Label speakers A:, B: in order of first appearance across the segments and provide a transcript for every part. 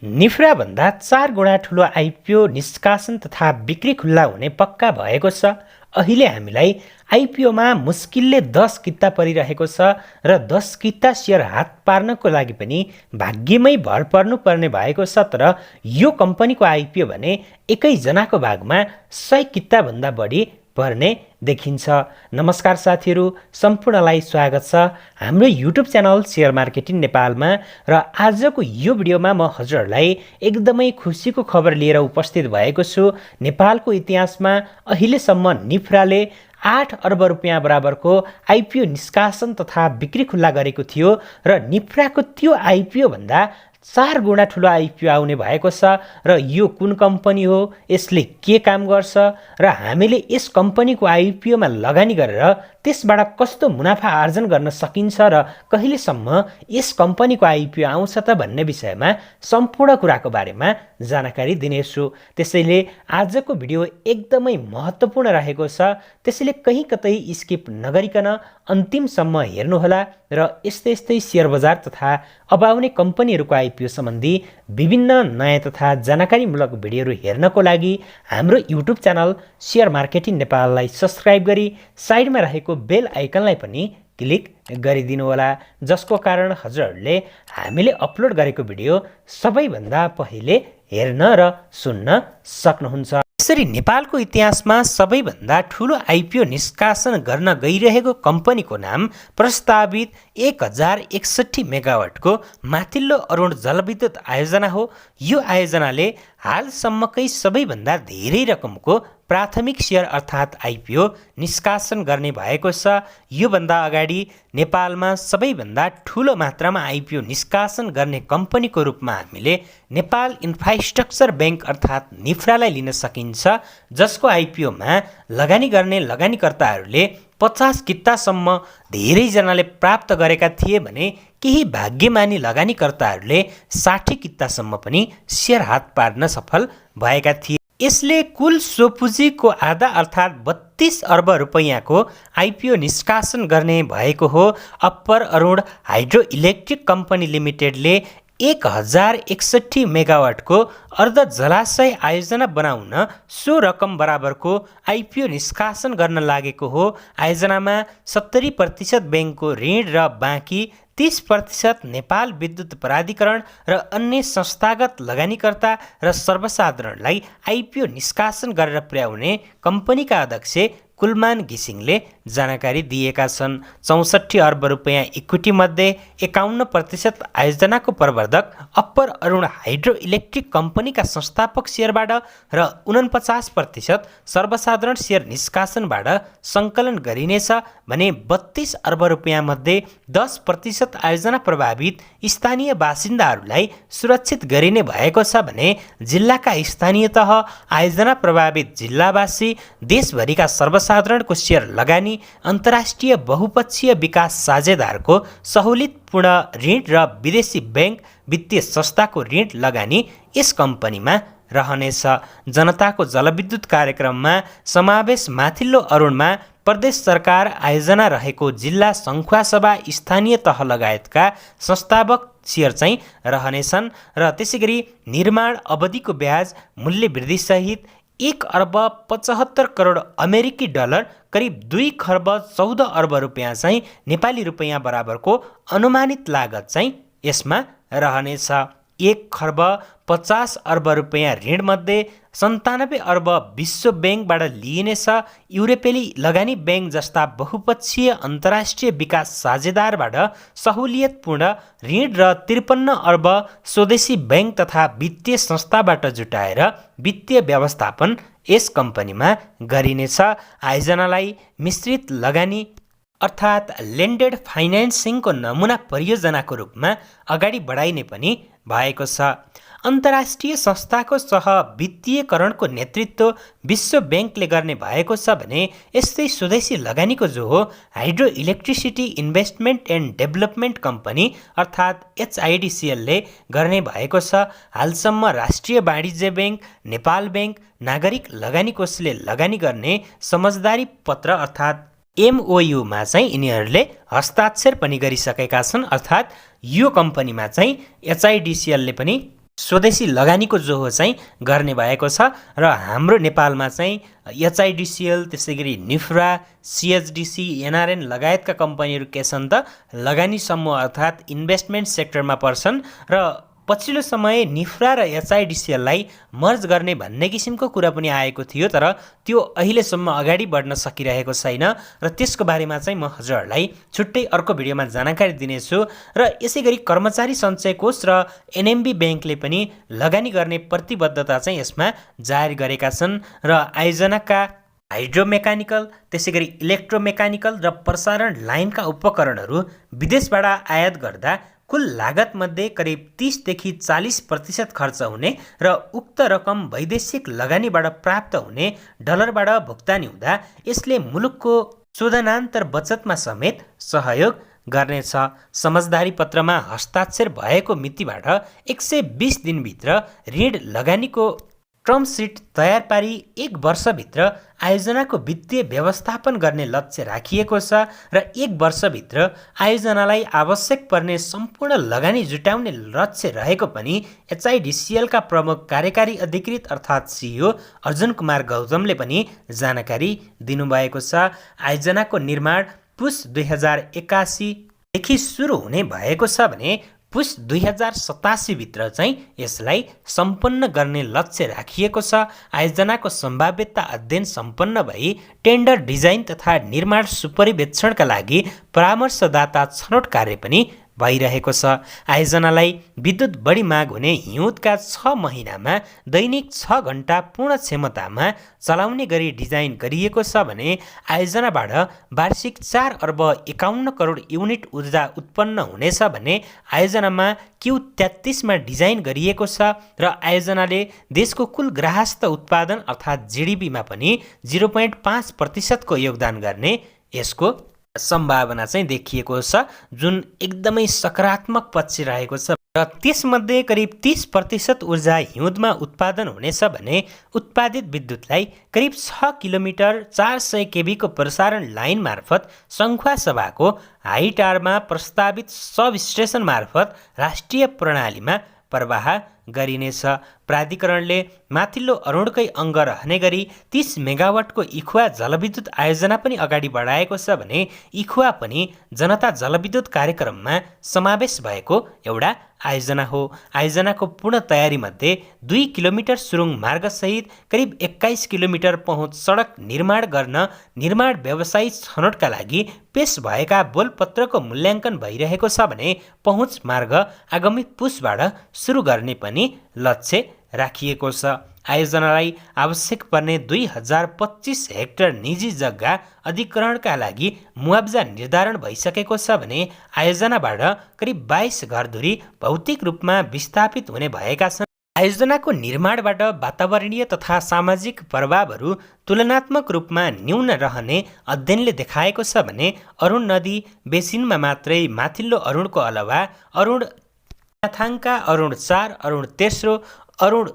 A: निफ्रा भन्दा 4 गुणा ठुलो आइपिओ निष्कासन तथा बिक्री खुल्ला हुने पक्का भएको छ। अहिले हामीलाई आइपिओमा मुस्किलले 10 किता परिरहेको छ र 10 किता सेयर हात पार्नको लागि पनि भाग्यमै भर पर्नुपर्ने भएको छ। तर यो कम्पनीको आइपिओ भने एकैजनाको भागमा 100 किताभन्दा बढी पर्ने देखिन्छ। नमस्कार साथीहरू, सम्पूर्णलाई स्वागत छ हाम्रो युट्युब च्यानल सेयर मार्केटिङ नेपालमा। र आजको यो भिडियोमा म हजुरहरूलाई एकदमै खुसीको खबर लिएर उपस्थित भएको छु। नेपालको इतिहासमा अहिलेसम्म निफ्राले 8 अर्ब रुपियाँ बराबरको आइपिओ निष्कासन तथा बिक्री खुल्ला गरेको थियो र निफ्राको त्यो आइपिओ भन्दा 4 गुणा ठुलो आइपिओ आउने भएको छ। र यो कुन कम्पनी हो, यसले के काम गर्छ र हामीले यस कम्पनीको आइपिओमा लगानी गरेर त्यसबाट कस्तो मुनाफा आर्जन गर्न सकिन्छ र कहिलेसम्म यस कम्पनीको आइपिओ आउँछ त भन्ने विषयमा सम्पूर्ण कुराको बारेमा जानकारी दिनेछु। त्यसैले आजको भिडियो एकदमै महत्त्वपूर्ण रहेको छ, त्यसैले कहीँ कतै स्किप नगरिकन अन्तिमसम्म हेर्नुहोला र यस्तै यस्तै सेयर बजार तथा अब आउने कम्पनीहरूको आइपिओ सम्बन्धी विभिन्न नयाँ तथा जानकारीमूलक भिडियोहरू हेर्नको लागि हाम्रो युट्युब च्यानल सेयर मार्केटिङ नेपाललाई सब्स्क्राइब गरी साइडमा रहेको बेल आइकनलाई पनि क्लिक गरिदिनु होला, जसको कारण हजुरहरूले हामीले अपलोड गरेको भिडियो सबैभन्दा पहिले हेर्न र सुन्न सक्नुहुन्छ। यसरी नेपालको इतिहासमा सबैभन्दा ठुलो आइपिओ निष्कासन गर्न गइरहेको कम्पनीको नाम प्रस्तावित 1061 मेगावाटको माथिल्लो अरुण जलविद्युत आयोजना हो। यो आयोजनाले हालसम्मकै सबैभन्दा धेरै रकमको प्राथमिक सेयर अर्थात् आइपिओ निष्कासन गर्ने भएको छ। योभन्दा अगाडि नेपालमा सबैभन्दा ठुलो मात्रामा आइपिओ निष्कासन गर्ने कम्पनीको रूपमा हामीले नेपाल इन्फ्रास्ट्रक्चर बैंक अर्थात् निफ्रालाई लिन सकिन्छ, जसको आइपिओमा लगानी गर्ने लगानीकर्ताहरूले 50 कितासम्म धेरैजनाले प्राप्त गरेका थिए भने केही भाग्यमानी लगानीकर्ताहरूले 60 कितासम्म पनि सेयर हात पार्न सफल भएका थिए। यसले कुल स्वपुँजीको आधा अर्थात् 32 अर्ब रुपैयाँको आइपिओ निष्कासन गर्ने भएको हो। Upper Arun hydro electric company लिमिटेडले 1061 मेगावाटको अर्ध जलाशय आयोजना बनाउन सो रकम बराबरको आइपिओ निष्कासन गर्न लागेको हो। आयोजनामा 70% ब्याङ्कको ऋण र बाँकी 30% नेपाल विद्युत प्राधिकरण र अन्य संस्थागत लगानीकर्ता र सर्वसाधारणलाई आइपिओ निष्कासन गरेर पुर्याउने कम्पनीका अध्यक्ष कुलमान घिसिङले जानकारी दिएका छन्। 64 अर्ब रुपैयाँ इक्विटी मध्ये 51% आयोजनाको प्रवर्धक अप्पर अरुण हाइड्रो इलेक्ट्रिक कम्पनीका संस्थापक सेयरबाट र 49% सर्वसाधारण सेयर निष्कासनबाट सङ्कलन गरिनेछ भने 32 अर्ब रुपैयाँ मध्ये 10% आयोजना प्रभावित स्थानीय बासिन्दाहरूलाई सुरक्षित गरिने भएको छ भने जिल्लाका स्थानीय तह, आयोजना प्रभावित जिल्लावासी, देशभरिका सर्वसाधारणको सेयर लगानी, अन्तर्राष्ट्रिय बहुपक्षीय विकास साझेदारको सहुलियतपूर्ण ऋण र विदेशी ब्याङ्क वित्तीय संस्थाको ऋण लगानी यस कम्पनीमा रहनेछ। जनताको जलविद्युत कार्यक्रममा समावेश माथिल्लो अरुणमा प्रदेश सरकार आयोजना रहेको जिल्ला सङ्खुवासभा, स्थानीय तह लगायतका संस्थापक सेयर चाहिँ रहनेछन् र त्यसैगरी निर्माण अवधिको ब्याज मूल्य वृद्धिसहित 1 अर्ब 75 करोड अमेरिकी डलर करिब 2 खर्ब 14 अर्ब रुपियाँ चाहिँ नेपाली रुपियाँ बराबरको अनुमानित लागत चाहिँ यसमा रहनेछ। 1 खर्ब 50 अर्ब रुपियाँ ऋणमध्ये 97 अर्ब विश्व ब्याङ्कबाट लिइनेछ। युरोपेली लगानी ब्याङ्क जस्ता बहुपक्षीय अन्तर्राष्ट्रिय विकास साझेदारबाट सहुलियतपूर्ण ऋण र 53 अर्ब स्वदेशी ब्याङ्क तथा वित्तीय संस्थाबाट जुटाएर वित्तीय व्यवस्थापन यस कम्पनीमा गरिनेछ। आयोजनालाई मिश्रित लगानी अर्थात् लेन्डेड फाइनेन्सिङको नमुना परियोजनाको रूपमा अगाडि बढाइने पनि भएको छ। अन्तर्राष्ट्रिय संस्थाको सह वित्तीयकरणको नेतृत्व विश्व ब्याङ्कले गर्ने भएको छ भने यस्तै स्वदेशी लगानीको जो हो hydro electricity investment and development company अर्थात् HIDCLले गर्ने भएको छ। हालसम्म राष्ट्रिय वाणिज्य ब्याङ्क, नेपाल ब्याङ्क, नागरिक लगानी कोषले लगानी गर्ने समझदारी पत्र अर्थात् MOUमा चाहिँ यिनीहरूले हस्ताक्षर पनि गरिसकेका छन्। अर्थात् यो कम्पनीमा चाहिँ HIDCLले पनि स्वदेशी लगानीको जोहो चाहिँ गर्ने भएको छ र हाम्रो नेपालमा चाहिँ एचआइडिसिएल, त्यसै गरी निफ्रा, सिएचडिसी, एनआरएन लगायतका कम्पनीहरू के छन् त लगानी समूह अर्थात् इन्भेस्टमेन्ट सेक्टरमा पर्छन् र पछिल्लो समय निफ्रा र एचआइडिसिएललाई मर्ज गर्ने भन्ने किसिमको कुरा पनि आएको थियो, तर त्यो अहिलेसम्म अगाडि बढ्न सकिरहेको छैन र त्यसको बारेमा चाहिँ म हजुरहरूलाई छुट्टै अर्को भिडियोमा जानकारी दिनेछु। र यसै गरी कर्मचारी सञ्चय कोष र एनएमबी ब्याङ्कले पनि लगानी गर्ने प्रतिबद्धता चाहिँ यसमा जाहेर गरेका छन् र आयोजनाका हाइड्रोमेकानिकल, त्यसै गरी इलेक्ट्रोमेकानिकल र प्रसारण लाइनका उपकरणहरू विदेशबाट आयात गर्दा कुल लागतमध्ये करिब 30 देखि 40% खर्च हुने र उक्त रकम वैदेशिक लगानीबाट प्राप्त हुने डलरबाट भुक्तानी हुँदा यसले मुलुकको शोधनान्तर बचतमा समेत सहयोग गर्नेछ। समझदारी पत्रमा हस्ताक्षर भएको मितिबाट 120 दिनभित्र ऋण लगानीको टर्म सिट तयार पारी 1 वर्षभित्र आयोजनाको वित्तीय व्यवस्थापन गर्ने लक्ष्य राखिएको छ र 1 वर्षभित्र आयोजनालाई आवश्यक पर्ने सम्पूर्ण लगानी जुटाउने लक्ष्य रहेको पनि एचआइडिसिएलका प्रमुख कार्यकारी अधिकृत अर्थात् सिइओ अर्जुन कुमार गौतमले पनि जानकारी दिनुभएको छ। आयोजनाको निर्माण पुस 2081 देखि सुरु हुने भएको छ भने पुस 2087 भित्र चाहिँ यसलाई सम्पन्न गर्ने लक्ष्य राखिएको छ। आयोजनाको सम्भाव्यता अध्ययन सम्पन्न भई टेन्डर डिजाइन तथा निर्माण सुपरिवेक्षणका लागि परामर्शदाता छनौट कार्य पनि भइरहेको छ। आयोजनालाई विद्युत बढी माग हुने हिउँदका 6 महिनामा दैनिक 6 घण्टा पूर्ण क्षमतामा चलाउने गरी डिजाइन गरिएको छ भने आयोजनाबाट वार्षिक 4 अर्ब 51 करोड युनिट ऊर्जा उत्पन्न हुनेछ भने आयोजनामा Q33 मा डिजाइन गरिएको छ र आयोजनाले देशको कुल ग्राहस्थ उत्पादन अर्थात् जिडिपीमा पनि 0.5% को योगदान गर्ने यसको सम्भावना चाहिँ देखिएको छ, जुन एकदमै सकारात्मक पक्ष रहेको छ। र त्यसमध्ये करिब 30% ऊर्जा हिउँदमा उत्पादन हुनेछ भने उत्पादित विद्युतलाई करिब 6 किलोमिटर 400 केबीको प्रसारण लाइन मार्फत सङ्खुवासभाको हाइटारमा प्रस्तावित सब स्टेसन मार्फत राष्ट्रिय प्रणालीमा प्रवाह गरिनेछ। प्राधिकरणले माथिल्लो अरुणकै अङ्ग रहने गरी 30 मेगावाटको इखुवा जलविद्युत आयोजना पनि अगाडि बढाएको छ भने इखुवा पनि जनता जलविद्युत कार्यक्रममा समावेश भएको एउटा आयोजना हो। आयोजनाको पूर्ण तयारीमध्ये 2 किलोमिटर सुरुङ मार्गसहित करिब 21 किलोमिटर पहुँच सडक निर्माण गर्न निर्माण व्यवसायी छनौटका लागि पेश भएका बोलपत्रको मूल्याङ्कन भइरहेको छ भने पहुँच मार्ग आगामी पुसबाट सुरु गर्ने पनि लक्ष्य राखिएको छ। आयोजनालाई आवश्यक पर्ने 2025 हेक्टर निजी जग्गा अधिग्रहणका लागि मुआब्जा निर्धारण भइसकेको छ भने आयोजनाबाट करिब 22 घरधुरी भौतिक रूपमा विस्थापित हुने भएका छन्। आयोजनाको निर्माणबाट वातावरणीय तथा सामाजिक प्रभावहरू तुलनात्मक रूपमा न्यून रहने अध्ययनले देखाएको छ भने अरुण नदी बेसिनमा मात्रै माथिल्लो अरुणको अलावा अरुण याथाङका अरुण 4, अरुण तेस्रो, अरुण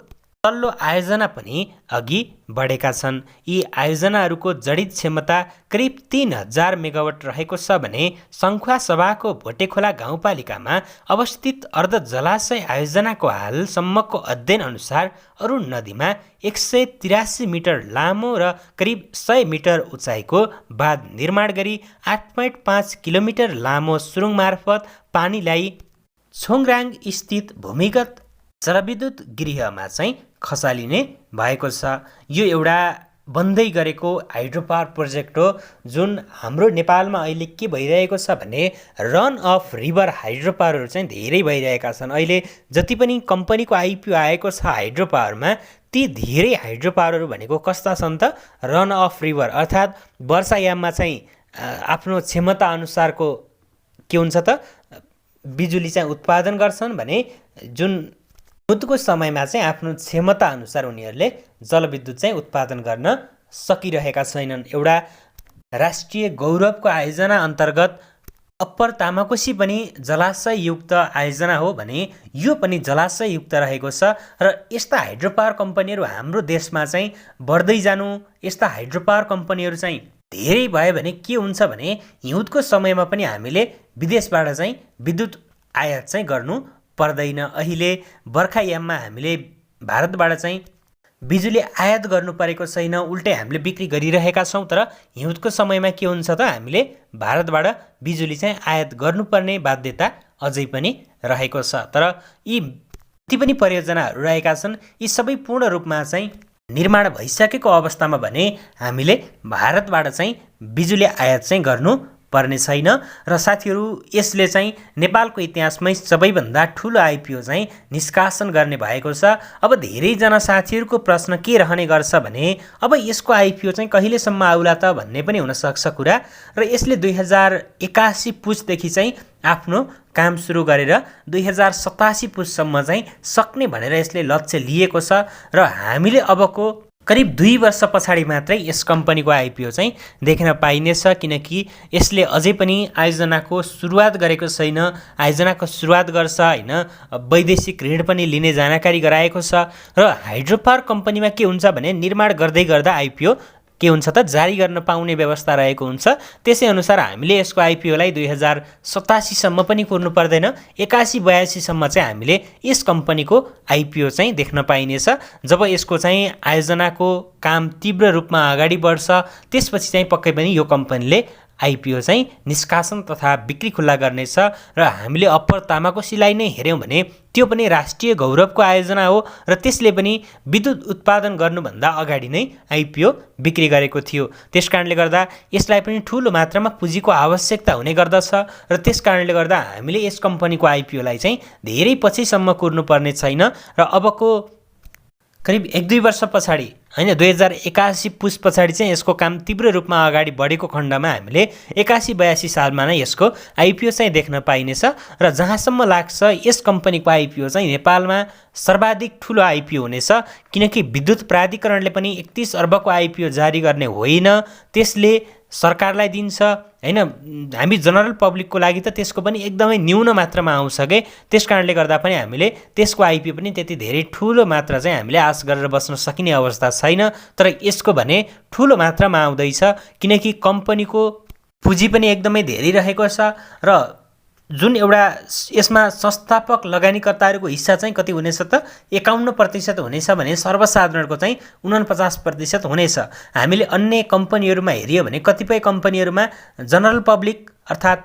A: तल्लो आयोजना पनि अघि बढेका छन्। यी आयोजनाहरूको जडित क्षमता करिब 3000 मेगावाट रहेको छ भने सङ्खुवासभाको भोटेखोला गाउँपालिकामा अवस्थित अर्ध जलाशय आयोजनाको हालसम्मको अध्ययन अनुसार अरुण नदीमा 183 मिटर लामो र करिब 100 मिटर उचाइको बाँध निर्माण गरी 8.5 किलोमिटर लामो सुरुङ मार्फत पानीलाई छोङराङ स्थित भूमिगत जलविद्युत गृहमा चाहिँ खसालिने भएको छ। यो एउटा बन्दै गरेको हाइड्रो पावर प्रोजेक्ट हो, जुन हाम्रो नेपालमा अहिले के भइरहेको छ भने रन अफ रिभर हाइड्रो पावरहरू चाहिँ धेरै भइरहेका छन्। अहिले जति पनि कम्पनीको आइपिओ आएको छ हाइड्रो पावरमा, ती धेरै हाइड्रो पावरहरू भनेको कस्ता छन् त रन अफ रिभर अर्थात् वर्षायाममा चाहिँ आफ्नो क्षमता अनुसारको के हुन्छ त बिजुली चाहिँ उत्पादन गर्छन् भने जुन हिउँदको समयमा चाहिँ आफ्नो क्षमता अनुसार उनीहरूले जलविद्युत चाहिँ उत्पादन गर्न सकिरहेका छैनन्। एउटा राष्ट्रिय गौरवको आयोजना अन्तर्गत अप्पर तामाकोसी पनि जलाशययुक्त आयोजना हो भने यो पनि जलाशययुक्त रहेको छ र यस्ता हाइड्रो पावर कम्पनीहरू हाम्रो देशमा चाहिँ बढ्दै जानु, यस्ता हाइड्रो पावर कम्पनीहरू चाहिँ धेरै भयो भने के हुन्छ भने हिउँदको समयमा पनि हामीले विदेशबाट चाहिँ विद्युत आयात चाहिँ गर्नु पर्दैन। अहिले बर्खायाममा हामीले भारतबाट चाहिँ बिजुली आयात गर्नु परेको छैन, उल्टै हामीले बिक्री गरिरहेका छौँ। तर हिउँदको समयमा के हुन्छ त, हामीले भारतबाट बिजुली चाहिँ आयात गर्नुपर्ने बाध्यता अझै पनि रहेको छ। तर यी जति पनि परियोजनाहरू रहेका छन्, यी सबै पूर्ण रूपमा चाहिँ निर्माण भइसकेको अवस्थामा भने हामीले भारतबाट चाहिँ बिजुली आयात चाहिँ गर्नु पर्ने छैन। र साथीहरू, यसले चाहिँ नेपालको इतिहासमै सबैभन्दा ठुलो आइपिओ चाहिँ निष्कासन गर्ने भएको छ। अब धेरैजना साथीहरूको प्रश्न के रहने गर्छ भने अब यसको आइपिओ चाहिँ कहिलेसम्म आउला त भन्ने पनि हुनसक्छ कुरा। र यसले 2081 पुसदेखि चाहिँ आफ्नो काम सुरु गरेर 2087 पुससम्म चाहिँ सक्ने भनेर यसले लक्ष्य लिएको छ। र हामीले अबको करिब 2 वर्ष पछाडि मात्रै यस कम्पनीको आइपिओ चाहिँ देख्न पाइनेछ, किनकि यसले अझै पनि आयोजनाको सुरुवात गरेको छैन। आयोजनाको सुरुवात गर्छ होइन, वैदेशिक ऋण पनि लिने जानकारी गराएको छ। र हाइड्रो पावर कम्पनीमा के हुन्छ भने निर्माण गर्दै गर्दा आइपिओ के हुन्छ त जारी गर्न पाउने व्यवस्था रहेको हुन्छ। त्यसै अनुसार हामीले यसको आइपिओलाई 2087 सम्म पनि कुर्नु पर्दैन, 81-82 सम्म चाहिँ हामीले यस कम्पनीको आइपिओ चाहिँ देख्न पाइनेछ। जब यसको चाहिँ आयोजनाको काम तीव्र रूपमा अगाडि बढ्छ, त्यसपछि चाहिँ पक्कै पनि यो कम्पनीले आइपिओ चाहिँ निष्कासन तथा बिक्री खुल्ला गर्नेछ। र हामीले अप्पर तामाकोसीलाई नै हेऱ्यौँ भने त्यो पनि राष्ट्रिय गौरवको आयोजना हो, र त्यसले पनि विद्युत उत्पादन गर्नुभन्दा अगाडि नै आइपिओ बिक्री गरेको थियो। त्यसकारणले गर्दा यसलाई पनि ठुलो मात्रामा पुँजीको आवश्यकता हुने गर्दछ। र त्यसकारणले गर्दा हामीले यस कम्पनीको आइपिओलाई चाहिँ धेरै पछिसम्म कुर्नुपर्ने छैन। र अबको करिब 1-2 वर्ष पछाडि होइन, 2081 पुस पछाडि चाहिँ यसको काम तीव्र रूपमा अगाडि बढेको खण्डमा हामीले 81-82 सालमा नै यसको आइपिओ चाहिँ देख्न पाइनेछ। र जहाँसम्म लाग्छ यस कम्पनीको आइपिओ चाहिँ नेपालमा सर्वाधिक ठुलो आइपिओ हुनेछ, किनकि विद्युत प्राधिकरणले पनि 31 अर्बको आइपिओ जारी गर्ने होइन, त्यसले सरकारलाई दिन्छ होइन। हामी जनरल पब्लिकको लागि त त्यसको पनि एकदमै न्यून मात्रामा आउँछ के। त्यसकारणले गर्दा पनि हामीले त्यसको आइपिओ पनि त्यति धेरै ठुलो मात्रा चाहिँ हामीले आश गरेर बस्न सकिने अवस्था छैन। तर यसको भने ठुलो मात्रामा आउँदैछ, किनकि कम्पनीको पुँजी पनि एकदमै धेरै रहेको छ। र जुन एउटा यसमा संस्थापक लगानीकर्ताहरूको हिस्सा चाहिँ कति हुनेछ त, 51% हुनेछ भने सर्वसाधारणको चाहिँ 49% हुनेछ। हामीले अन्य कम्पनीहरूमा हेऱ्यो भने कतिपय कम्पनीहरूमा जनरल पब्लिक अर्थात्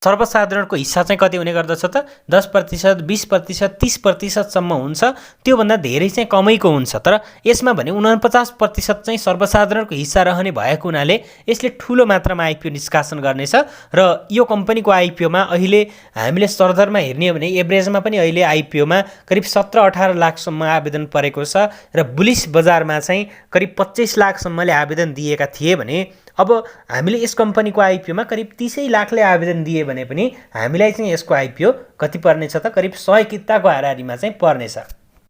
A: सर्वसाधारणको हिस्सा चाहिँ कति हुने गर्दछ त, 10%, 20%, 30%सम्म हुन्छ। त्योभन्दा धेरै चाहिँ कमैको हुन्छ। तर यसमा भने 49% चाहिँ सर्वसाधारणको हिस्सा रहने भएको हुनाले यसले ठुलो मात्रामा आइपिओ निष्कासन गर्नेछ। र यो कम्पनीको आइपिओमा अहिले हामीले सरदरमा हेर्ने हो भने एभरेजमा पनि अहिले आइपिओमा करिब 17-18 लाखसम्म आवेदन परेको छ। र बुलिस बजारमा चाहिँ करिब 25 लाखसम्मले आवेदन दिएका थिए भने अब हामीले यस कम्पनीको आइपिओमा करिब 30 लाखले आवेदन दिए भने पनि हामीलाई चाहिँ यसको आइपिओ कति पर्नेछ त, करिब 100 किताको हाराहारीमा चाहिँ पर्नेछ।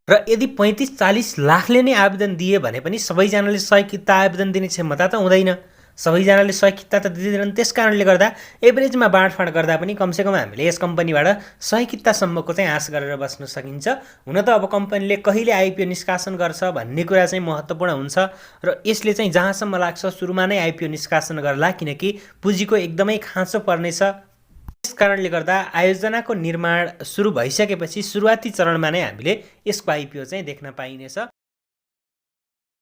A: र यदि 35-40 लाखले नै आवेदन दिए भने पनि सबैजनाले 100 किता आवेदन दिने क्षमता त हुँदैन, सबैजनाले 100 किता त दिँदैनन्। त्यसकारणले गर्दा एभरेजमा बाँडफाँड गर्दा पनि कमसेकम हामीले यस कम्पनीबाट 100 कितासम्मको चाहिँ आश गरेर बस्न सकिन्छ। हुन त अब कम्पनीले कहिले आइपिओ निष्कासन गर्छ भन्ने कुरा चाहिँ महत्त्वपूर्ण हुन्छ। र यसले चाहिँ जहाँसम्म लाग्छ सुरुमा नै आइपिओ निष्कासन गर्ला, किनकि पुँजीको एकदमै खाँचो पर्नेछ। त्यस कारणले गर्दा आयोजनाको निर्माण सुरु भइसकेपछि सुरुवाती चरणमा नै हामीले यसको आइपिओ चाहिँ देख्न पाइनेछ।